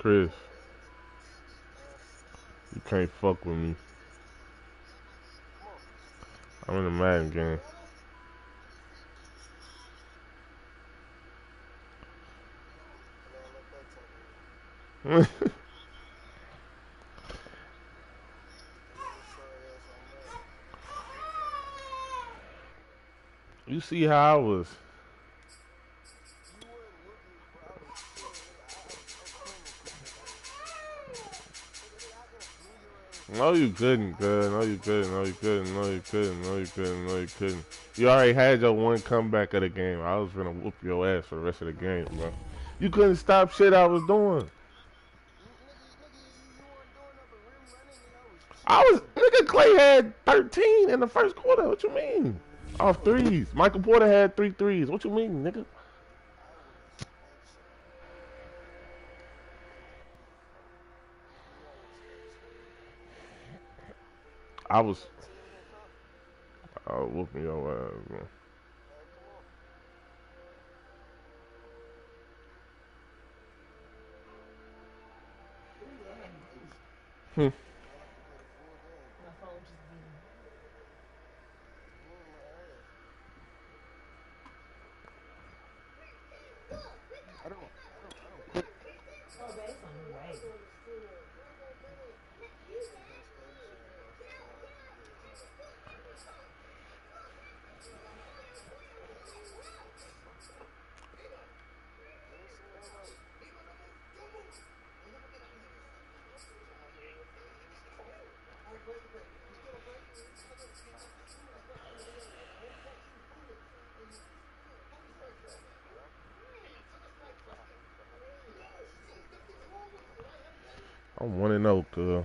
Chris, you can't fuck with me. I'm in the Madden game. You see how I was. No, you couldn't, cuz. No, you couldn't. No, you couldn't. No, you couldn't. No, you couldn't. No, you couldn't. You already had your one comeback of the game. I was gonna whoop your ass for the rest of the game, bro. You couldn't stop shit I was doing. Nigga, Clay had 13 in the first quarter. What you mean? Off threes. Michael Porter had 3 threes. What you mean, nigga? I was whooping your ass, bro. Hmm. I'm 1-0, cuz.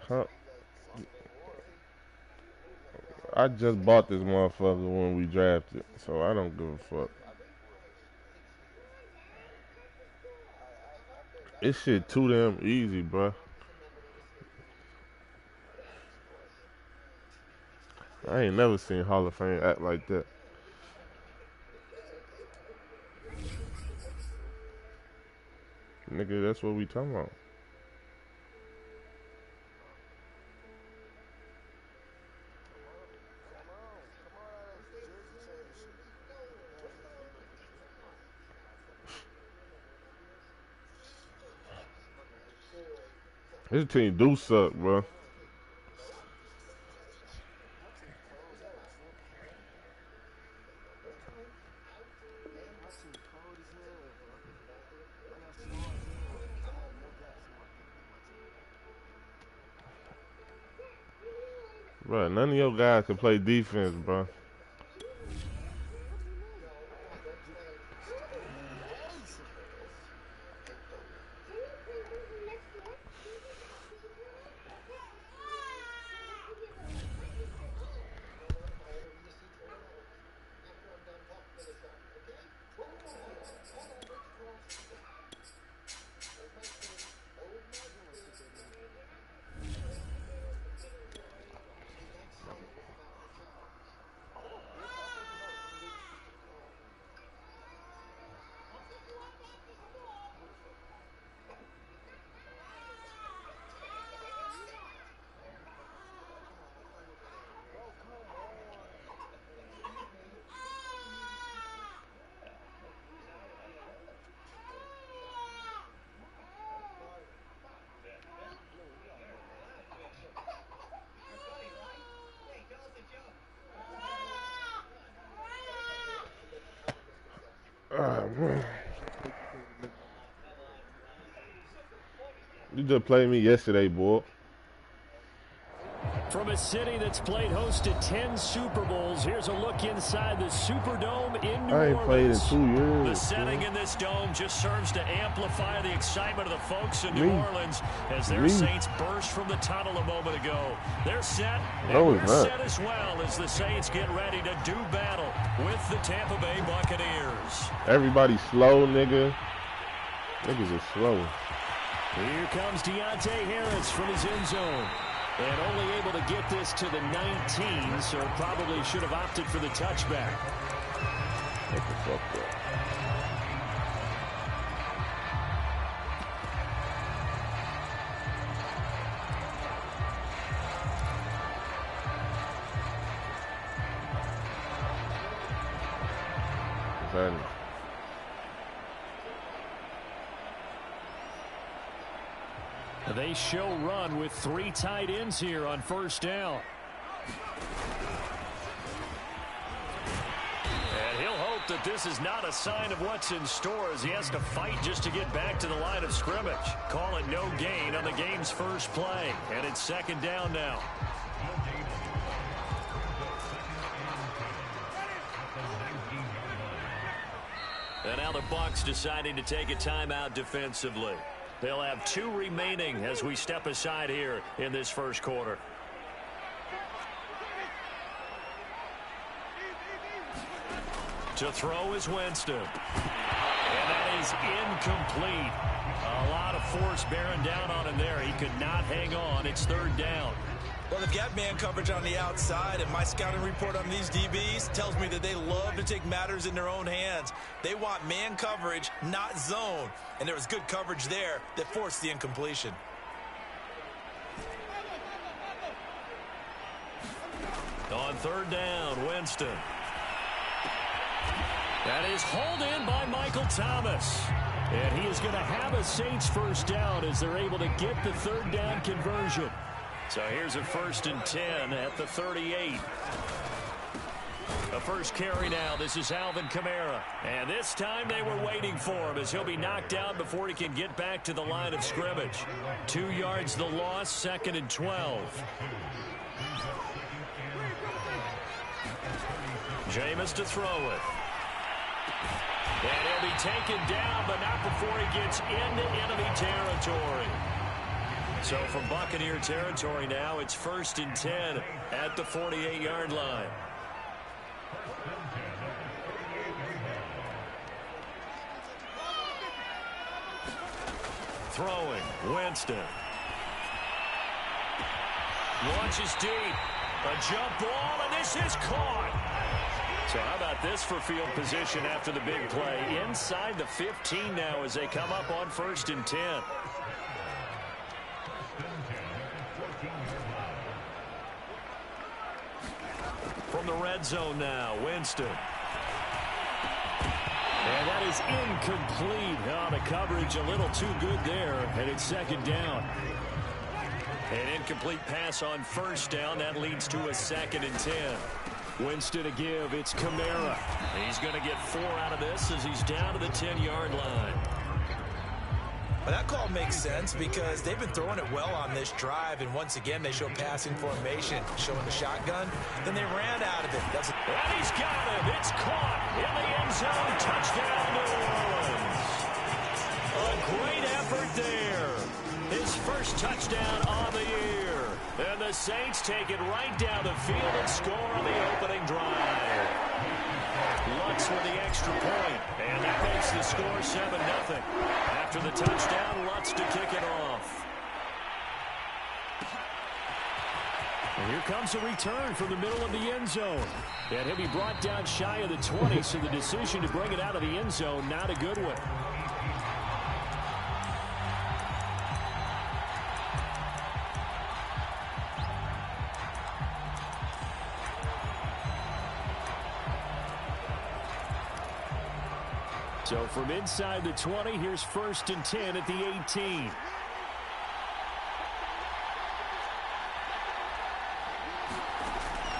Huh? I just bought this motherfucker when we drafted, so I don't give a fuck. This shit too damn easy, bro. I ain't never seen Hall of Fame act like that. Nigga, that's what we talking about. This team do suck, bro. Bro, none of your guys can play defense, bro. Man. You just played me yesterday, boy. From a city that's played host to 10 Super Bowls, here's a look inside the Superdome in New Orleans. I ain't played in 2 years. The setting in this dome just serves to amplify the excitement of the folks in New Orleans as their Saints burst from the tunnel a moment ago. They're set, and we're set as well as the Saints get ready to do battle with the Tampa Bay Buccaneers. Everybody slow, nigga. Niggas are slow. Here comes Deontay Harris from his end zone. And only able to get this to the 19, so probably should have opted for the touchback. What the fuck, bro? defend. They show run with 3 tight ends here on first down. And he'll hope that this is not a sign of what's in store as he has to fight just to get back to the line of scrimmage. Call it no gain on the game's first play. And it's second down now. And now the Bucs deciding to take a timeout defensively. They'll have 2 remaining as we step aside here in this first quarter. To throw is Winston. And that is incomplete. A lot of force bearing down on him there. He could not hang on. It's third down. Well, they've got man coverage on the outside, and my scouting report on these DBs tells me that they love to take matters in their own hands. They want man coverage, not zone. And there was good coverage there that forced the incompletion. On third down, Winston. That is hauled in by Michael Thomas. And he is going to have a Saints first down as they're able to get the third down conversion. So here's a 1st and 10 at the 38. The first carry now. This is Alvin Kamara. And this time they were waiting for him as he'll be knocked down before he can get back to the line of scrimmage. 2 yards the loss, 2nd and 12. Jameis to throw it. And he'll be taken down, but not before he gets into enemy territory. So from Buccaneer territory now, it's 1st and 10 at the 48-yard line. Throwing, Winston. Launches deep. A jump ball, and this is caught. So how about this for field position after the big play? Inside the 15 now as they come up on 1st and 10. From the red zone now, Winston. And that is incomplete. Oh, the coverage a little too good there, and it's 2nd down. An incomplete pass on 1st down. That leads to a 2nd and 10. Winston to give. It's Kamara. He's going to get 4 out of this as he's down to the 10-yard line. Well, that call makes sense because they've been throwing it well on this drive, and once again they show passing formation, showing the shotgun. Then they ran out of it. And he's got him. It's caught in the end zone. Touchdown, New Orleans. A great effort there. His first touchdown on the year. And the Saints take it right down the field and score on the opening drive. Lutz with the extra point, and that makes the score 7-0. After the touchdown, Lutz to kick it off. And here comes a return from the middle of the end zone. And he'll be brought down shy of the 20, so the decision to bring it out of the end zone, not a good one. So from inside the 20, here's 1st and 10 at the 18.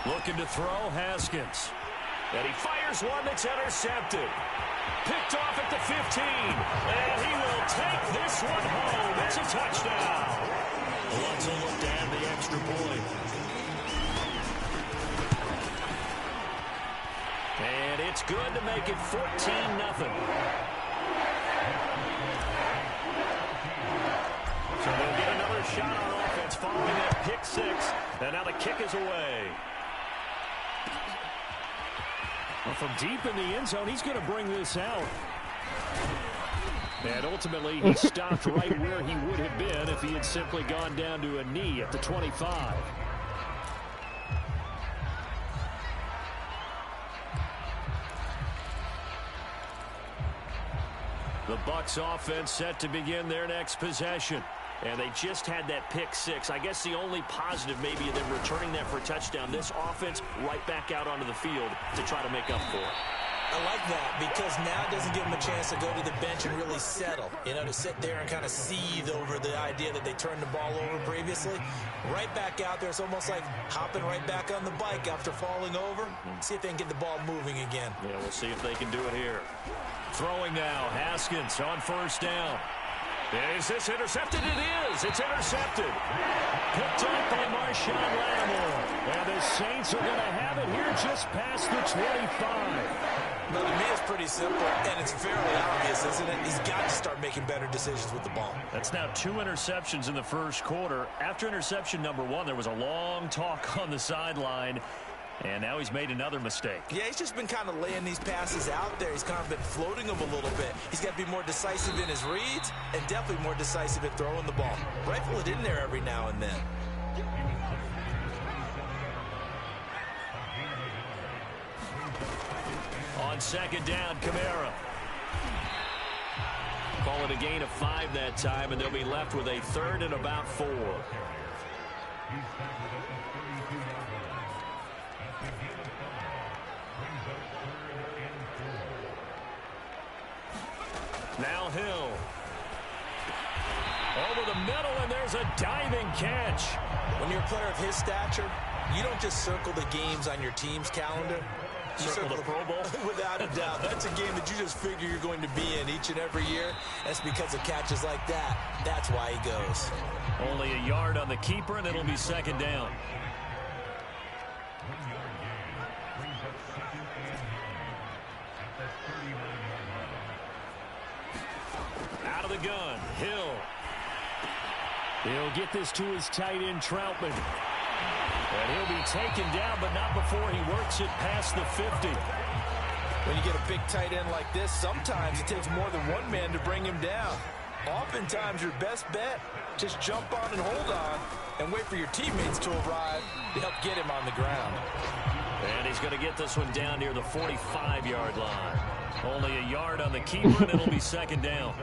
Looking to throw, Haskins. And he fires one that's intercepted. Picked off at the 15. And he will take this one home. It's a touchdown. Lutz will look to add the extra point. And it's good to make it 14-0. So they'll get another shot on offense following that pick 6. And now the kick is away. Well, from deep in the end zone, he's going to bring this out. And ultimately, he stopped right where he would have been if he had simply gone down to a knee at the 25. The Bucs offense set to begin their next possession. And they just had that pick 6. I guess the only positive maybe of them returning that for a touchdown. This offense right back out onto the field to try to make up for it. I like that because now it doesn't give him a chance to go to the bench and really settle. You know, to sit there and kind of seethe over the idea that they turned the ball over previously. Right back out there. It's almost like hopping right back on the bike after falling over. See if they can get the ball moving again. Yeah, we'll see if they can do it here. Throwing now. Haskins on first down. Is this intercepted? It is. It's intercepted. Picked up by Marshawn Lattimore. And the Saints are going to have it here just past the 25. Well, to me, it's pretty simple, and it's fairly obvious, isn't it? He's got to start making better decisions with the ball. That's now 2 interceptions in the first quarter. After interception number 1, there was a long talk on the sideline. And now he's made another mistake. Yeah, he's just been kind of laying these passes out there. He's kind of been floating them a little bit. He's got to be more decisive in his reads and definitely more decisive at throwing the ball. Rifle it in there every now and then. On second down, Kamara. Call it a gain of 5 that time, and they'll be left with a 3rd and about 4. Now Hill. Over the middle, and there's a diving catch. When you're a player of his stature, you don't just circle the games on your team's calendar. You circle the Pro Bowl? Without a doubt. That's a game that you just figure you're going to be in each and every year. That's because of catches like that. That's why he goes. Only a yard on the keeper, and it'll be second down. Out of the gun, Hill. He'll get this to his tight end, Troutman. And he'll be taken down, but not before he works it past the 50. When you get a big tight end like this, sometimes it takes more than one man to bring him down. Oftentimes, your best bet, just jump on and hold on and wait for your teammates to arrive to help get him on the ground. And he's going to get this one down near the 45-yard line. Only a yard on the keeper, and it'll be second down.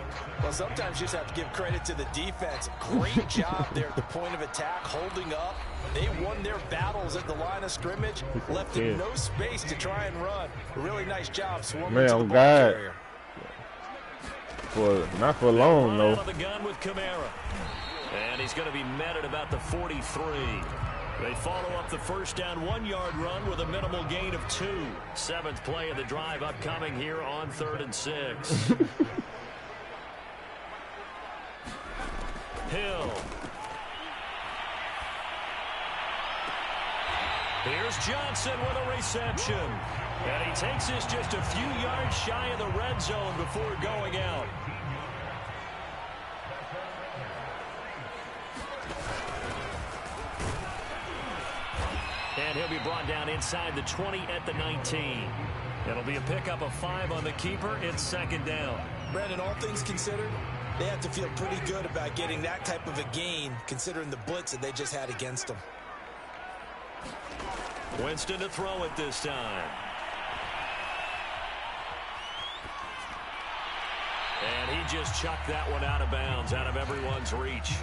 Well, sometimes you just have to give credit to the defense. Great job there at the point of attack, holding up. They won their battles at the line of scrimmage, left them no space to try and run. A really nice job swarming to the ball carrier. Not for long, though. Out of the gun with Kamara. And he's going to be met at about the 43. They follow up the first down 1-yard run with a minimal gain of 2. 7th play of the drive upcoming here on 3rd and 6. Hill. Here's Johnson with a reception. And he takes this just a few yards shy of the red zone before going out. And he'll be brought down inside the 20 at the 19. It'll be a pickup of 5 on the keeper. It's second down. Brandon, all things considered, they have to feel pretty good about getting that type of a gain, considering the blitz that they just had against them. Winston to throw it this time. And he just chucked that one out of bounds, out of everyone's reach.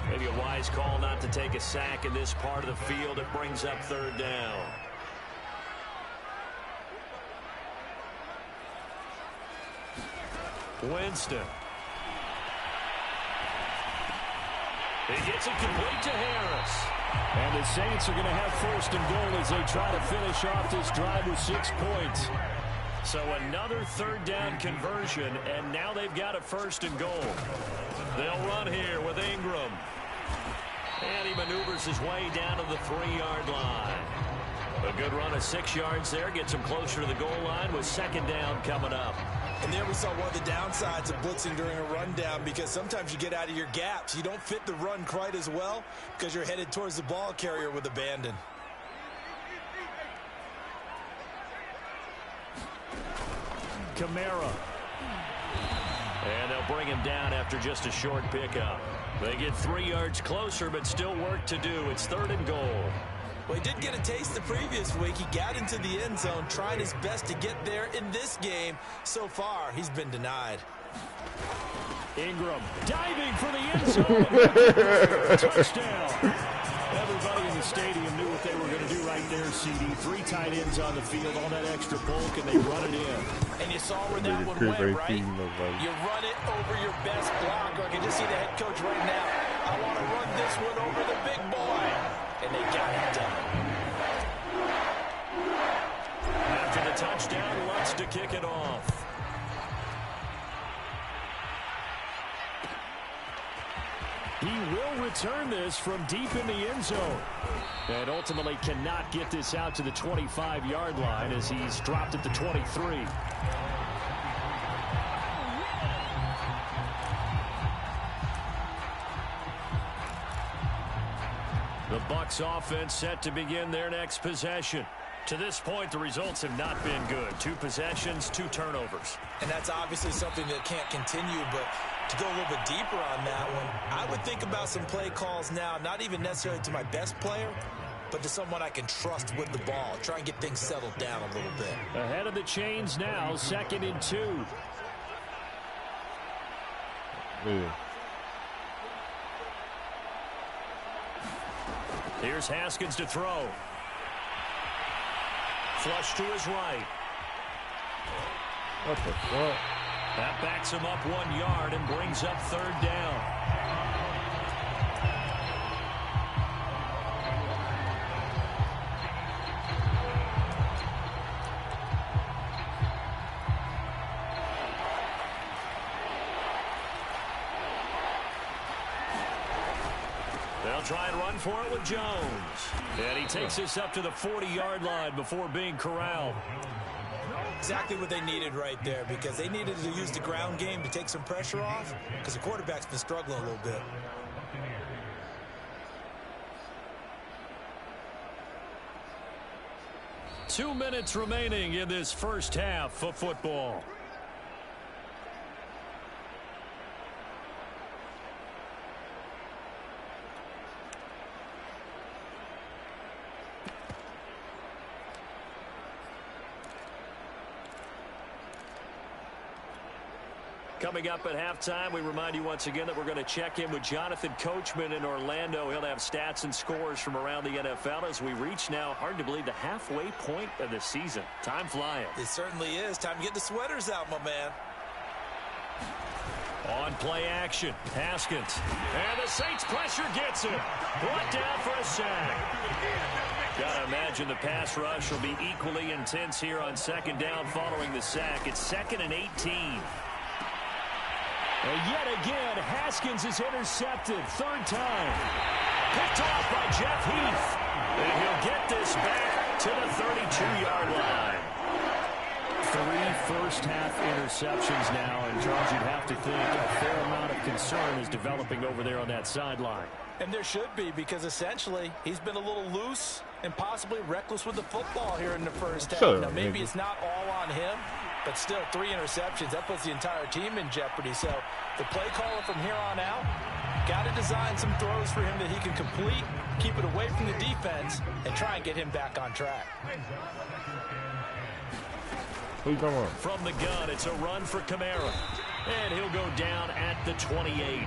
Maybe a wise call not to take a sack in this part of the field. It brings up 3rd down. Winston. He gets it complete to Harris. And the Saints are going to have 1st and goal as they try to finish off this drive with 6 points. So another 3rd down conversion, and now they've got a 1st and goal. They'll run here with Ingram. And he maneuvers his way down to the 3-yard line. A good run of 6 yards there gets him closer to the goal line with second down coming up. And there we saw one of the downsides of blitzing during a rundown, because sometimes you get out of your gaps. You don't fit the run quite as well because you're headed towards the ball carrier with abandon. Kamara. And they'll bring him down after just a short pickup. They get 3 yards closer, but still work to do. It's 3rd and goal. Well, he did get a taste the previous week. He got into the end zone, trying his best to get there in this game. So far, he's been denied. Ingram diving for the end zone. Touchdown. Everybody in the stadium knew what they were going to do right there, CD. 3 tight ends on the field, all that extra bulk, and they run it in. And you saw where that one went, right? You run it over your best blocker. I can just see the head coach right now. I want to run this one over the big boy. And they got it done. After the touchdown, Lutz to kick it off. He will return this from deep in the end zone. And ultimately cannot get this out to the 25-yard line as he's dropped at the 23. The Bucs offense set to begin their next possession. To this point, the results have not been good. 2 possessions, 2 turnovers. And that's obviously something that can't continue, but to go a little bit deeper on that one, I would think about some play calls now, not even necessarily to my best player, but to someone I can trust with the ball. Try and get things settled down a little bit. Ahead of the chains now, 2nd and 2. Yeah. Here's Haskins to throw. Flush to his right. What the fuck? That backs him up 1 yard and brings up 3rd down. They'll try and run for it with Jones. And he takes this up to the 40-yard line before being corralled. Exactly what they needed right there, because they needed to use the ground game to take some pressure off, because the quarterback's been struggling a little bit. Two minutes remaining in this first half of football. Coming up at halftime, we remind you once again that we're going to check in with Jonathan Coachman in Orlando. He'll have stats and scores from around the NFL as we reach now, hard to believe, the halfway point of the season. Time flying. It certainly is. Time to get the sweaters out, my man. On play action, Haskins. And the Saints pressure gets him. Brought down for a sack. Gotta imagine the pass rush will be equally intense here on 2nd down following the sack. It's 2nd and 18. And yet again, Haskins is intercepted. 3rd time. Picked off by Jeff Heath. And he'll get this back to the 32-yard line. 3 first-half interceptions now. And, Charles, you'd have to think a fair amount of concern is developing over there on that sideline. And there should be, because essentially he's been a little loose and possibly reckless with the football here in the first half. Now, maybe it's not all on him, but still 3 interceptions. That puts the entire team in jeopardy. So the play caller from here on out got to design some throws for him that he can complete, keep it away from the defense, and try and get him back on track. From the gun, it's a run for Kamara. And he'll go down at the 28.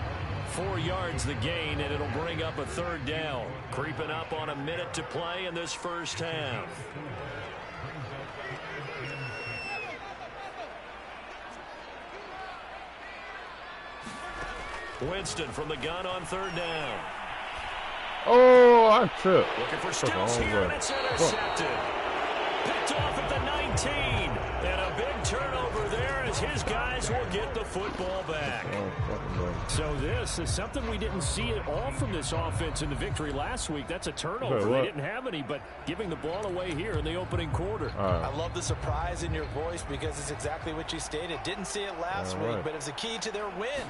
4 yards the gain, and it'll bring up a 3rd down. Creeping up on a minute to play in this first half. Winston from the gun on 3rd down. Oh, I tripped. Looking for Stills here, and it's intercepted. Picked off at the 19. And a big turnover there as his guys will get the football back. So this is something we didn't see at all from this offense in the victory last week. That's a turnover. They didn't have any, but giving the ball away here in the opening quarter. I love the surprise in your voice, because it's exactly what you stated. Didn't see it last week, but it was a key to their win.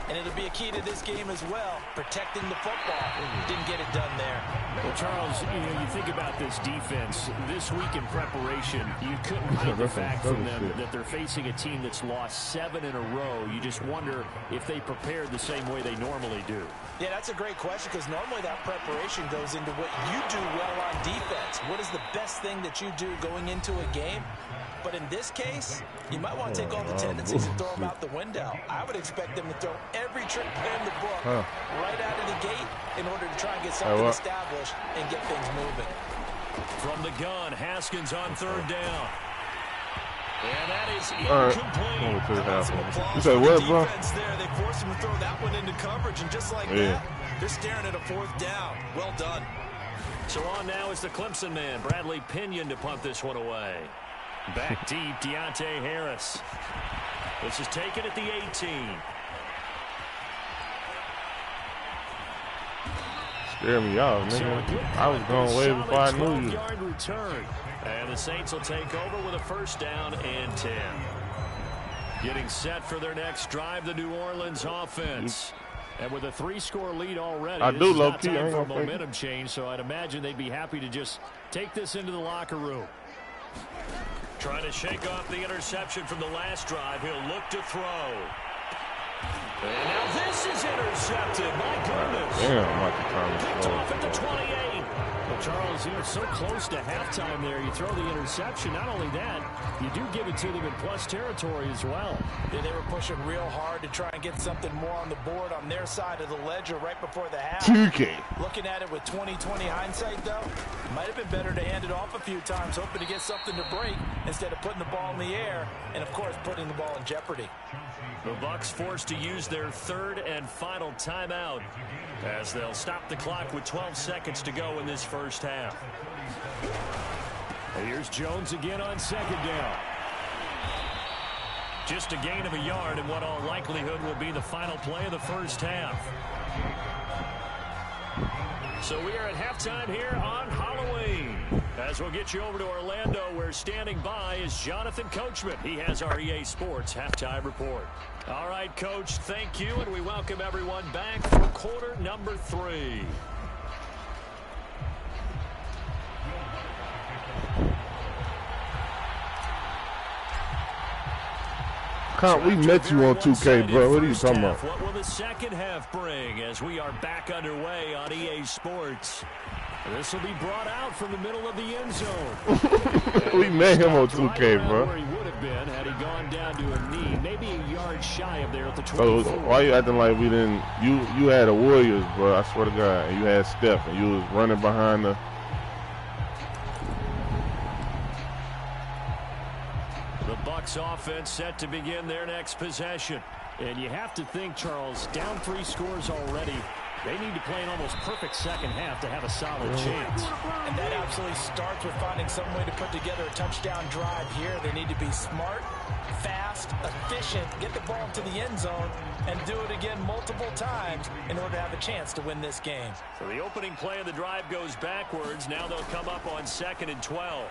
And it'll be a key to this game as well, protecting the football. Didn't get it done there. Well, Charles, you think about this defense. This week in preparation, you couldn't hide the fact back from them that they're facing a team that's lost 7 in a row. You just wonder if they prepared the same way they normally do. Yeah, that's a great question because normally that preparation goes into what you do well on defense. What is the best thing that you do going into a game? But in this case, you might want to take all the tendencies and throw them out the window. I would expect them to throw every trick play in the book right out of the gate in order to try and get something established and get things moving. From the gun, Haskins on 3rd down. And that is incomplete. You say what, bro? There. They forced him to throw that one into coverage, and just like that, they're staring at a 4th down. Well done. So on now is the Clemson man, Bradley Pinion, to punt this one away. Back deep, Deontay Harris. This is taken at the 18. Scare me off, nigga. I was going way before I knew you. Return. And the Saints will take over with a 1st down and 10. Getting set for their next drive, the New Orleans offense. And with a 3-score lead already, I do low-key. I ain't gonna momentum change, so I'd imagine they'd be happy to just take this into the locker room. Trying to shake off the interception from the last drive. He'll look to throw. And now this is intercepted. My goodness. Damn, Michael Thomas. Picked off at the 28. Well, Charles, you're so close to halftime there. You throw the interception. Not only that, you do give it to them in plus territory as well. Yeah, they were pushing real hard to try and get something more on the board on their side of the ledger right before the half. 2K. Looking at it with 20/20 hindsight, though, might have been better to hand it off a few times, hoping to get something to break instead of putting the ball in the air and, of course, putting the ball in jeopardy. The Bucs forced to use their 3rd and final timeout as they'll stop the clock with 12 seconds to go in this first half. Here's Jones again on 2nd down. Just a gain of a yard in what all likelihood will be the final play of the first half. So we are at halftime here on Halloween. As we'll get you over to Orlando, where standing by is Jonathan Coachman. He has our EA Sports halftime report. All right, Coach, thank you, and we welcome everyone back for quarter number 3. We met you on 2K, bro. What are you talking about? What will the second half bring as we are back underway on EA Sports? This will be brought out from the middle of the end zone. We met him on 2K, bro. Where he would have been had he gone down to a knee, maybe a yard shy of there at the 24. So why you acting like we didn't? You had the Warriors, bro. I swear to God, and you had Steph, and you was running behind the. The Bucs offense set to begin their next possession. And you have to think, Charles, down 3 scores already. They need to play an almost perfect second half to have a solid chance. And that absolutely starts with finding some way to put together a touchdown drive here. They need to be smart, fast, efficient, get the ball to the end zone, and do it again multiple times in order to have a chance to win this game. So the opening play of the drive goes backwards. Now they'll come up on 2nd and 12.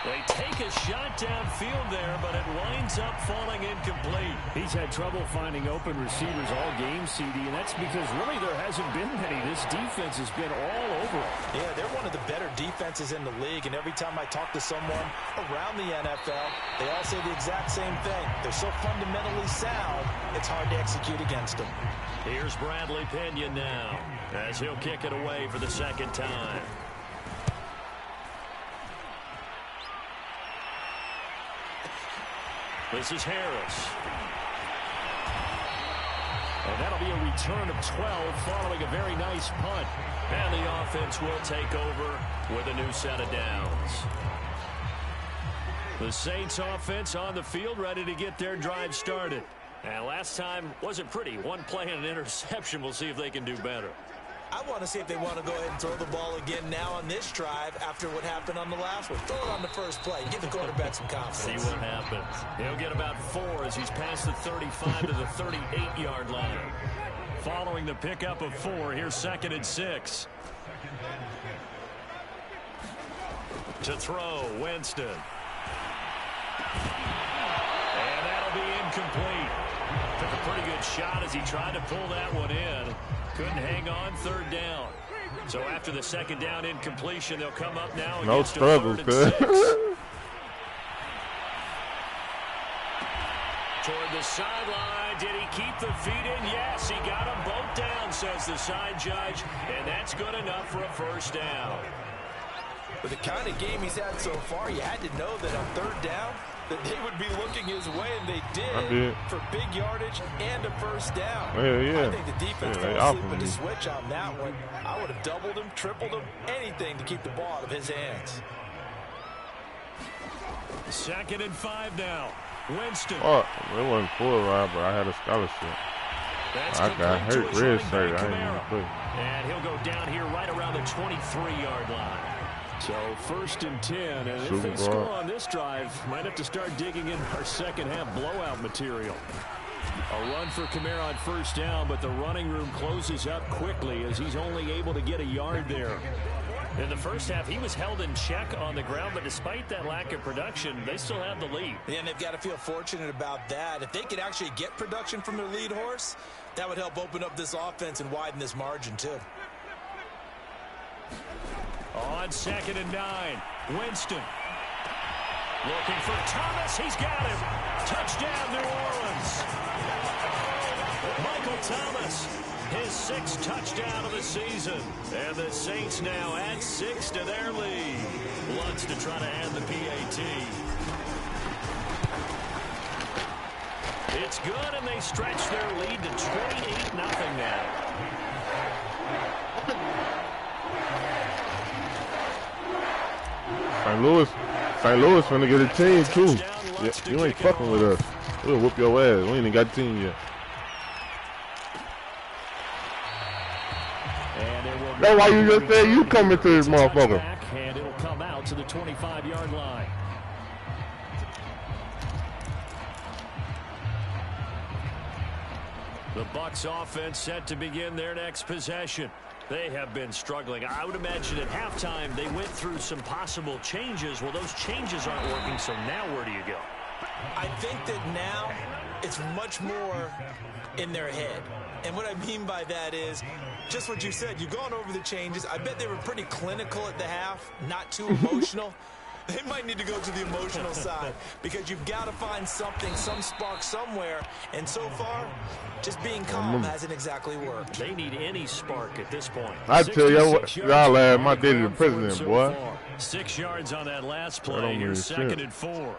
They take a shot downfield there, but it winds up falling incomplete. He's had trouble finding open receivers all game, CD, and that's because really there hasn't been many. This defense has been all over them. Yeah, they're one of the better defenses in the league, and every time I talk to someone around the NFL, they all say the exact same thing. They're so fundamentally sound, it's hard to execute against them. Here's Bradley Pinion now, as he'll kick it away for the 2nd time. This is Harris. And that'll be a return of 12 following a very nice punt. And the offense will take over with a new set of downs. The Saints offense on the field ready to get their drive started. And last time wasn't pretty. One play and an interception. We'll see if they can do better. I want to see if they want to go ahead and throw the ball again now on this drive after what happened on the last one. Throw it on the first play. Give the quarterback some confidence. See what happens. He'll get about 4 as he's past the 35 to the 38-yard line. Following the pickup of 4, here's 2nd and 6. To throw, Winston. And that'll be incomplete. Took a pretty good shot as he tried to pull that one in. Couldn't hang on, 3rd down. So after the second down incompletion, they'll come up now. No struggles, cuz. Toward the sideline. Did he keep the feet in? Yes, he got them both down, says the side judge. And that's good enough for a first down. With the kind of game he's had so far, you had to know that on third down, that they would be looking his way, and they did for big yardage and a first down. Yeah. I think the defense fell asleep at the switch on that one. I would have doubled him, tripled him, anything to keep the ball out of his hands. 2nd and 5 now. Winston. Oh, it wasn't full ride, but I had a scholarship. I got hurt, red shirt. I ain't even play. And he'll go down here right around the 23-yard line. So 1st and 10, and if they score on this drive, might have to start digging in our second half blowout material. A run for Kamara on first down, but the running room closes up quickly as he's only able to get a yard there. In the first half, he was held in check on the ground, but despite that lack of production, they still have the lead. Yeah, and they've got to feel fortunate about that. If they could actually get production from their lead horse, that would help open up this offense and widen this margin too. On 2nd and 9, Winston. Looking for Thomas. He's got him. Touchdown, New Orleans. Michael Thomas, his 6th touchdown of the season. And the Saints now add 6 to their lead. Lutz to try to add the PAT. It's good, and they stretch their lead to 28-0 now. St. Louis finna get a team too. Yeah, you ain't fucking with us. We'll whoop your ass. We ain't even got a team yet. That's why you just said you coming to this motherfucker. And it'll come out to the 25-yard line. The Bucs offense set to begin their next possession. They have been struggling. I would imagine at halftime they went through some possible changes. Well, those changes aren't working, so now where do you go? I think that now it's much more in their head. And what I mean by that is just what you said. You've gone over the changes. I bet they were pretty clinical at the half, not too emotional. They might need to go to the emotional side because you've got to find something, some spark somewhere. And so far, just being calm hasn't exactly worked. They need any spark at this point. I tell you what, y'all laugh my day to the president, boy. 6 yards on that last play. Here's 2nd and 4.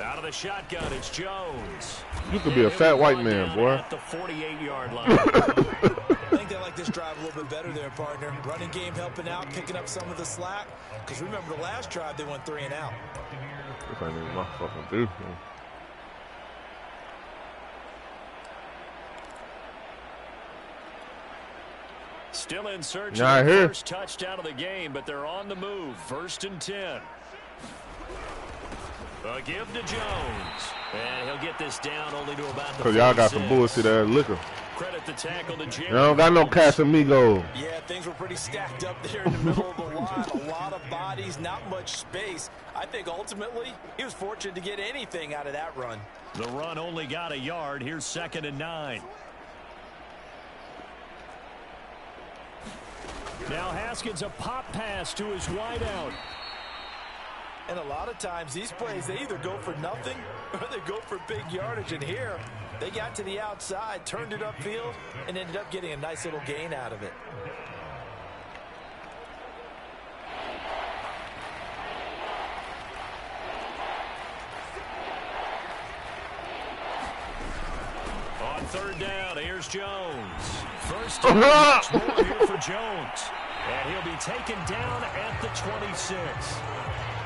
Out of the shotgun, it's Jones. You could be a fat white man, boy. At the 48-yard line. I think they like this drive a little bit better there, partner. Running game helping out, picking up some of the slack. Because remember the last drive, they went 3 and out. This ain't even my fucking dude. Still in search of the first touchdown of the game, but they're on the move. 1st and 10. A give to Jones. And he'll get this down only to about the 46. Y'all got some bullshit ass liquor. Credit the tackle to Jerry. You don't got no Casamigos. Yeah, things were pretty stacked up there in the middle of the line. A lot of bodies, not much space. I think ultimately he was fortunate to get anything out of that run. The run only got a yard. Here's 2nd and 9. Now Haskins, a pop pass to his wideout. And a lot of times these plays, they either go for nothing or they go for big yardage. And here, they got to the outside, turned it upfield, and ended up getting a nice little gain out of it. On 3rd down, here's Jones. First and much more here for Jones. And he'll be taken down at the 26.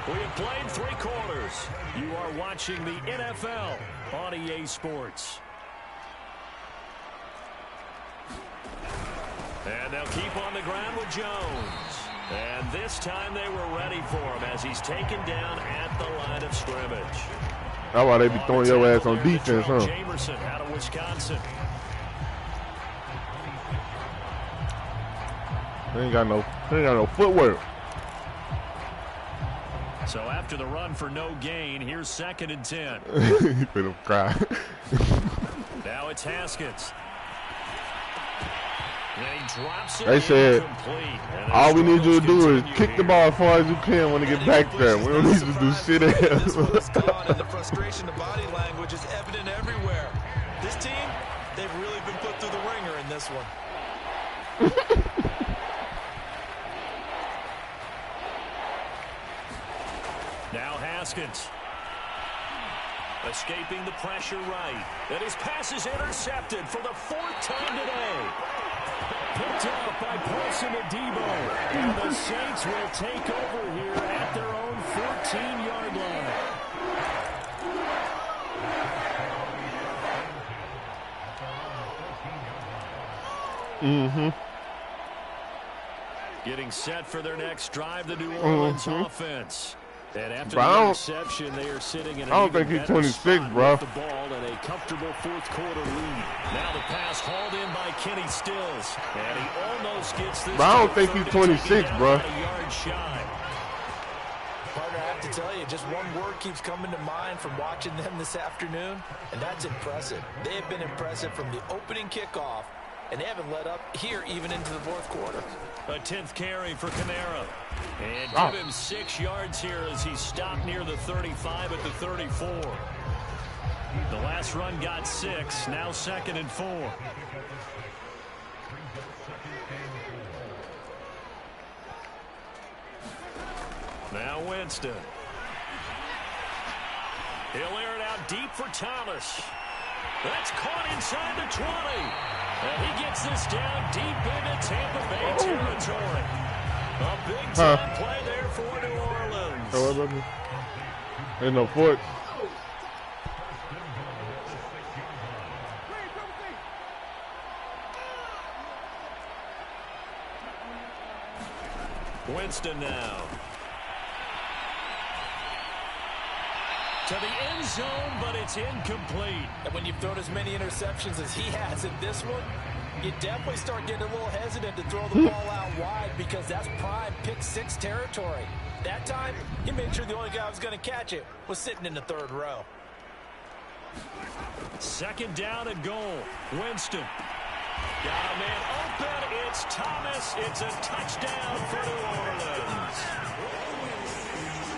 We have played 3 quarters. You are watching the NFL on EA Sports. And they'll keep on the ground with Jones. And this time they were ready for him as he's taken down at the line of scrimmage. That's why they be throwing your ass on defense, huh? Jamerson out of Wisconsin. They ain't got no footwork. So after the run for no gain, here's 2nd and 10. He finna cry. Now it's Haskins. They said, all we need you to do is kick the ball as far as you can when you get back there. We don't need to do shit else. The frustration, the body language is evident everywhere. This team, they've really been put through the ringer in this one. Now Haskins. Escaping the pressure right. And his pass is intercepted for the 4th time today. Picked up by Paulson Adebo. And the Saints will take over here at their own 14-yard line. Getting set for their next drive, the New Orleans offense. And after the interception, they are sitting in an I don't think he's 26, bro. The ball and a comfortable 4th quarter lead. Now the pass hauled in by Kenny Stills. And he almost gets this. But I don't think he's 26, bro. Partner, I have to tell you, just one word keeps coming to mind from watching them this afternoon, and that's impressive. They have been impressive from the opening kickoff, and they haven't let up here even into the 4th quarter. A 10th carry for Kamara. And give him 6 yards here as he stopped near the 35 at the 34. The last run got 6. Now 2nd and 4. Now Winston. He'll air it out deep for Thomas. That's caught inside the 20. And he gets this down deep into Tampa Bay territory. A big-time play there for New Orleans. Ain't no foot. Winston now. To the end zone, but it's incomplete. And when you've thrown as many interceptions as he has in this one, you definitely start getting a little hesitant to throw the ball out wide because that's prime pick-6 territory. That time, he made sure the only guy who was going to catch it was sitting in the 3rd row. 2nd down and goal. Winston. Got a man open. It's Thomas. It's a touchdown for New Orleans.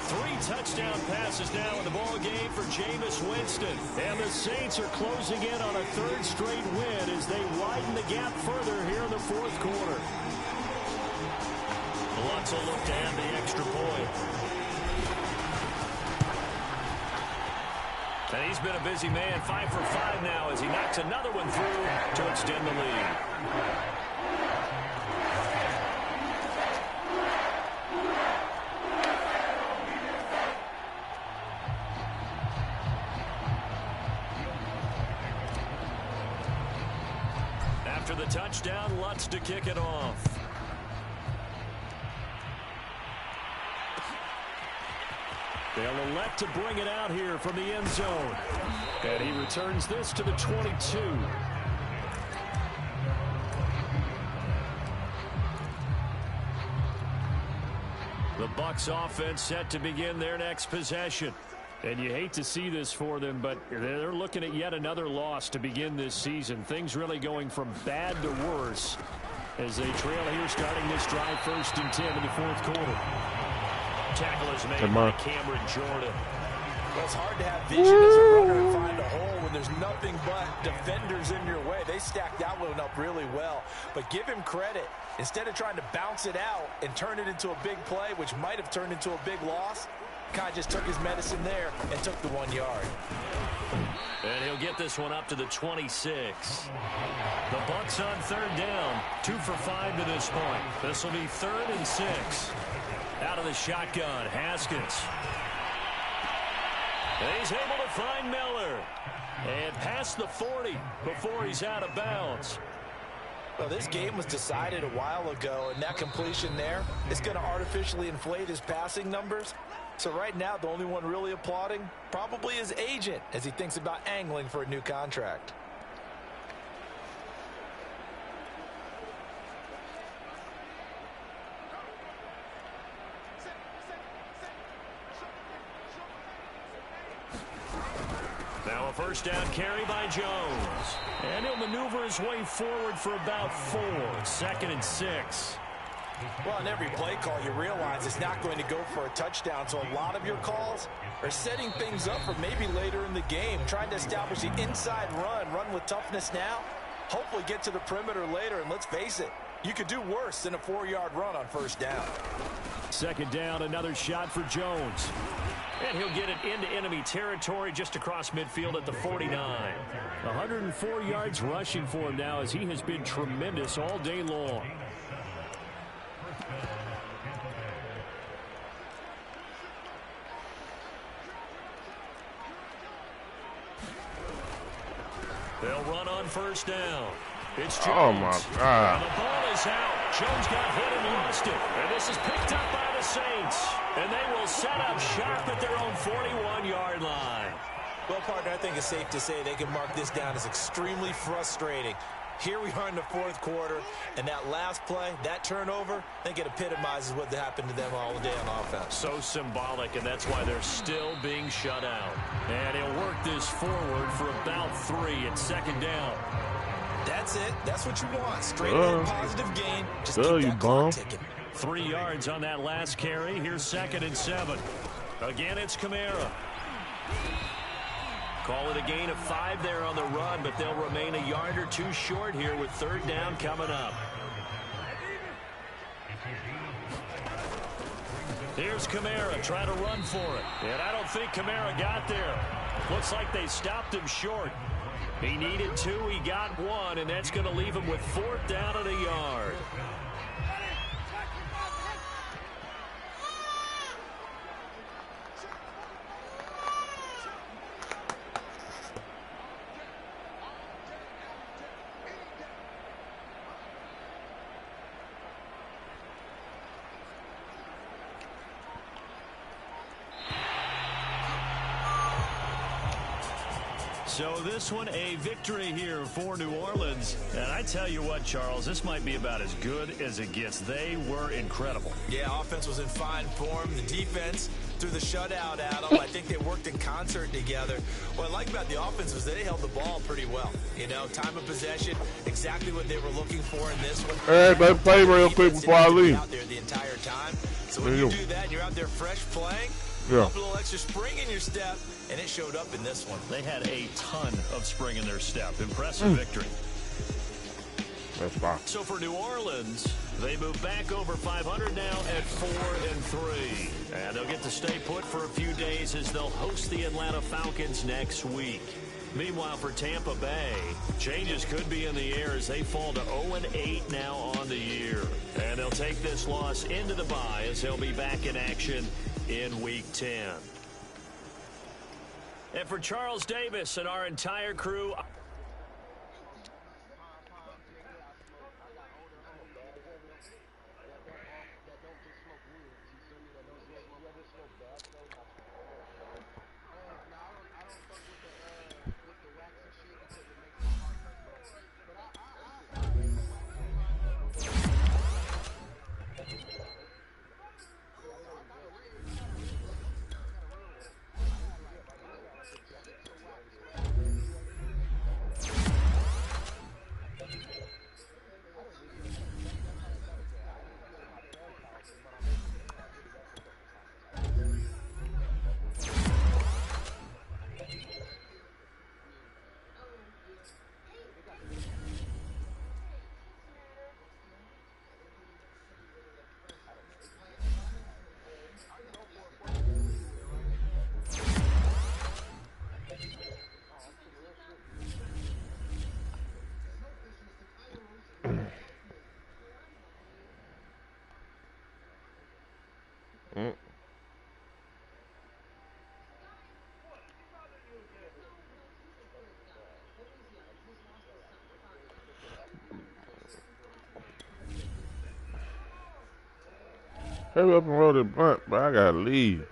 3 touchdown passes now in the ball game for Jameis Winston. And the Saints are closing in on a 3rd straight win as they widen the gap further here in the 4th quarter. Lutz will look to add the extra point. And he's been a busy man, 5 for 5 now as he knocks another one through to extend the lead. After the touchdown, Lutz to kick it off. They'll elect to bring it out here from the end zone. And he returns this to the 22. The Bucs offense set to begin their next possession. And you hate to see this for them, but they're looking at yet another loss to begin this season. Things really going from bad to worse as they trail here starting this drive 1st and 10 in the 4th quarter. Tackle is made by Cameron Jordan. Well, it's hard to have vision as a runner and find a hole when there's nothing but defenders in your way. They stacked that one up really well. But give him credit. Instead of trying to bounce it out and turn it into a big play, which might have turned into a big loss, Kai just took his medicine there and took the 1 yard. And he'll get this one up to the 26. The Bucs on 3rd down. 2 for 5 to this point. This will be 3rd and 6. Out of the shotgun, Haskins. And he's able to find Miller. And past the 40 before he's out of bounds. Well, this game was decided a while ago, and that completion there is going to artificially inflate his passing numbers. So right now, the only one really applauding probably his agent as he thinks about angling for a new contract. Now So a first down carry by Jones. And he'll maneuver his way forward for about 4. 2nd and 6. Well, in every play call, you realize it's not going to go for a touchdown. So a lot of your calls are setting things up for maybe later in the game, trying to establish the inside run with toughness now, hopefully get to the perimeter later. And let's face it, you could do worse than a 4-yard run on first down. 2nd down, another shot for Jones. And he'll get it into enemy territory just across midfield at the 49. 104 yards rushing for him now as he has been tremendous all day long. They'll run on first down. It's Jones. Oh, my God. And the ball is out. Jones got hit and lost it. And this is picked up by the Saints. And they will set up shop at their own 41-yard line. Well, partner, I think it's safe to say they can mark this down as extremely frustrating. Here we are in the 4th quarter, and that last play, that turnover, I think it epitomizes what happened to them all day on offense. So symbolic, and that's why they're still being shut out. And he'll work this forward for about 3 at 2nd down. That's it. That's what you want. Straight ahead, positive gain. Just keep that clock ticking. 3 yards on that last carry. Here's 2nd and 7. Again, it's Kamara. Call it a gain of 5 there on the run, but they'll remain a yard or 2 short here with 3rd down coming up. Here's Kamara trying to run for it. And I don't think Kamara got there. Looks like they stopped him short. He needed 2, he got 1, and that's going to leave him with 4th down and a yard. So this one, a victory here for New Orleans. And I tell you what, Charles, this might be about as good as it gets. They were incredible. Yeah, offense was in fine form. The defense threw the shutout at them. I think they worked in concert together. What I like about the offense was they held the ball pretty well. You know, time of possession, exactly what they were looking for in this one. Hey, let's play real quick before I leave. Out there the entire time. So when you do that and you're out there fresh playing, yeah, a little extra spring in your step, and it showed up in this one. They had a ton of spring in their step. Impressive victory. That's fine. So for New Orleans, they move back over 500 now at 4-3. And they'll get to stay put for a few days as they'll host the Atlanta Falcons next week. Meanwhile, for Tampa Bay, changes could be in the air as they fall to 0-8 now on the year. And they'll take this loss into the bye as they'll be back in action in Week 10. And for Charles Davis and our entire crew, hurry up and roll the blunt, but I gotta leave.